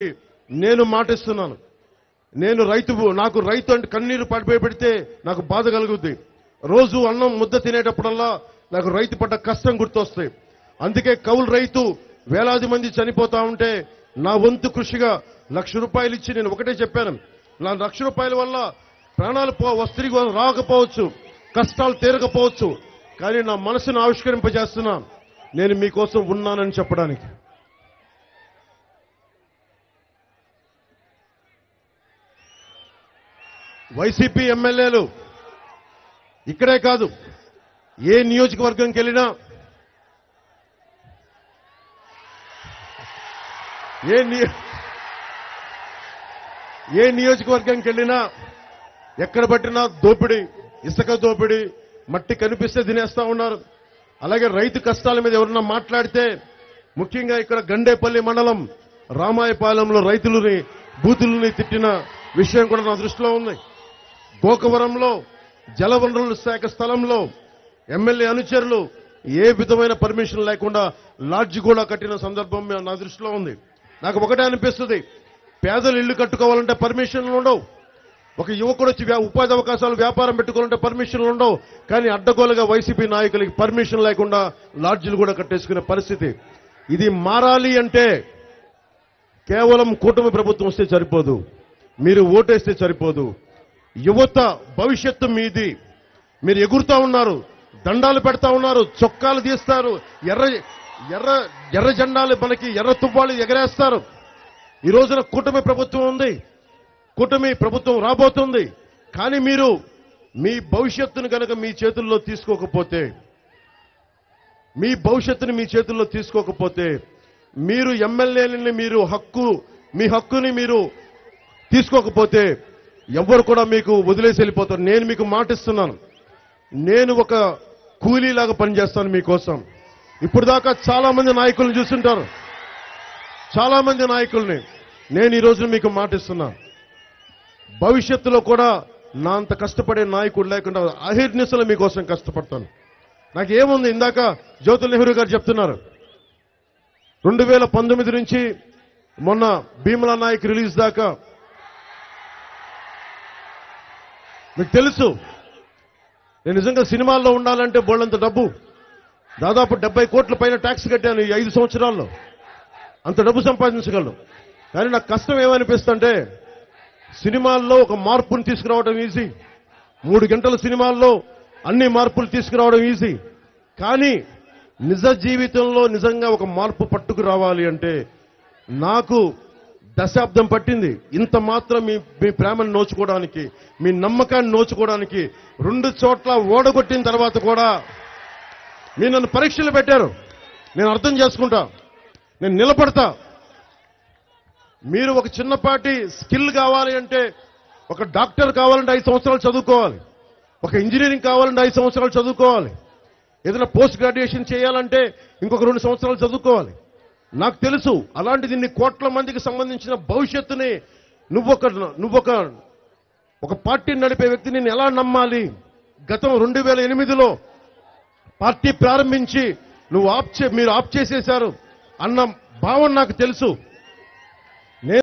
నేను మాటిస్తున్నాను. నాకు రైతు అంటే కన్నీరు పెడితే నాకు బాధ కలుగుద్ది. రోజు అన్నం ముద్ద తినేటప్పుడల్లా నాకు రైతు పడ్డ కష్టం గుర్తొస్తాయి. అందుకే కౌలు రైతు వేలాది మంది చనిపోతా ఉంటే నా వంతు కృషిగా ₹1,00,000 ఇచ్చి నేను ఒకటే చెప్పాను. నా ₹1,00,000 వల్ల ప్రాణాలు తిరిగి రాకపోవచ్చు, కష్టాలు తీరకపోవచ్చు, కానీ నా మనసును ఆవిష్కరింపజేస్తున్నా నేను మీకోసం ఉన్నానని చెప్పడానికి. వైసీపీ ఎమ్మెల్యేలు ఇక్కడే కాదు, ఏ నియోజకవర్గంకి వెళ్ళినా, ఏ నియోజకవర్గంకి వెళ్ళినా ఎక్కడ పట్టినా దోపిడీ, ఇసుక దోపిడీ, మట్టి కనిపిస్తే తినేస్తా ఉన్నారు. అలాగే రైతు కష్టాల మీద ఎవరన్నా మాట్లాడితే, ముఖ్యంగా ఇక్కడ గండేపల్లి మండలం రామాయపాలెంలో రైతులని బూతులని తిట్టిన విషయం కూడా నా దృష్టిలో ఉంది. గోకవరంలో జలవనరుల శాఖ స్థలంలో ఎమ్మెల్యే అనుచరులు ఏ విధమైన పర్మిషన్ లేకుండా లాడ్జి కూడా కట్టిన సందర్భం నా దృష్టిలో ఉంది. నాకు ఒకటే అనిపిస్తుంది, పేదలు ఇళ్లు కట్టుకోవాలంటే పర్మిషన్లు ఉండవు. ఒక యువకుడు వచ్చి ఉపాధి అవకాశాలు వ్యాపారం పెట్టుకోవాలంటే పర్మిషన్లు ఉండవు. కానీ అడ్డగోలుగా వైసీపీ నాయకులకి పర్మిషన్ లేకుండా లాడ్జీలు కూడా కట్టేసుకునే పరిస్థితి. ఇది మారాలి అంటే కేవలం కూటమి ప్రభుత్వం వస్తే సరిపోదు, మీరు ఓటేస్తే సరిపోదు. యువత భవిష్యత్తు మీది. మీరు ఎగురుతా ఉన్నారు, దండాలు పెడతా ఉన్నారు, చొక్కాలు తీస్తారు, ఎర్ర జెండాలు మనకి ఎర్ర తువ్వాలు ఎగరేస్తారు. ఈ రోజున కూటమి ప్రభుత్వం ఉంది, కూటమి ప్రభుత్వం రాబోతుంది. కానీ మీరు మీ భవిష్యత్తును కనుక మీ చేతుల్లో తీసుకోకపోతే, మీరు ఎమ్మెల్యేలని మీ హక్కుని మీరు తీసుకోకపోతే ఎవ్వరు కూడా మీకు వదిలేసి వెళ్ళిపోతారు. నేను మీకు మాటిస్తున్నాను, నేను ఒక కూలీలాగా పనిచేస్తాను మీకోసం. ఇప్పుడు దాకా చాలా మంది నాయకులను చూస్తుంటారు, చాలా మంది నాయకుల్ని. నేను ఈ రోజున మీకు మాటిస్తున్నా, భవిష్యత్తులో కూడా నా అంత కష్టపడే నాయకుడు లేకుండా అహిర్నిశలు మీకోసం కష్టపడతాను. నాకేముంది, ఇందాక జ్యోతుల్ నెహ్రూ గారు చెప్తున్నారు, 2019 నుంచి మొన్న భీమలా నాయక్ రిలీజ్ దాకా మీకు తెలుసు, నేను నిజంగా సినిమాల్లో ఉండాలంటే బోళ్ళంత డబ్బు, దాదాపు 70 కోట్ల పైన ట్యాక్స్ కట్టాను ఈ 5 సంవత్సరాల్లో. అంత డబ్బు సంపాదించగలను. కానీ నాకు కష్టం ఏమనిపిస్తుంటే, సినిమాల్లో ఒక మార్పును తీసుకురావడం ఈజీ, 3 గంటల సినిమాల్లో అన్ని మార్పులు తీసుకురావడం ఈజీ. కానీ నిజ జీవితంలో నిజంగా ఒక మార్పు పట్టుకు రావాలి అంటే నాకు దశాబ్దం పట్టింది. ఇంత మాత్రం మీ ప్రేమను నోచుకోవడానికి, మీ నమ్మకాన్ని నోచుకోవడానికి 2 చోట్ల ఓడగొట్టిన తర్వాత కూడా మీరు నన్ను పరీక్షలు పెట్టారు. నేను అర్థం చేసుకుంటా, నేను నిలబడతా. మీరు ఒక చిన్నపాటి స్కిల్ కావాలి అంటే, ఒక డాక్టర్ కావాలంటే 5 సంవత్సరాలు చదువుకోవాలి, ఒక ఇంజనీరింగ్ కావాలంటే 5 సంవత్సరాలు చదువుకోవాలి, ఏదైనా పోస్ట్ గ్రాడ్యుయేషన్ చేయాలంటే ఇంకొక 2 సంవత్సరాలు చదువుకోవాలి. నాకు తెలుసు. అలాంటిది ఇన్ని కోట్ల మందికి సంబంధించిన భవిష్యత్తుని ఒక పార్టీని నడిపే వ్యక్తిని నేను ఎలా నమ్మాలి? గతం 2008లో పార్టీ ప్రారంభించి మీరు ఆప్ చేసేశారు అన్న భావన నాకు తెలుసు.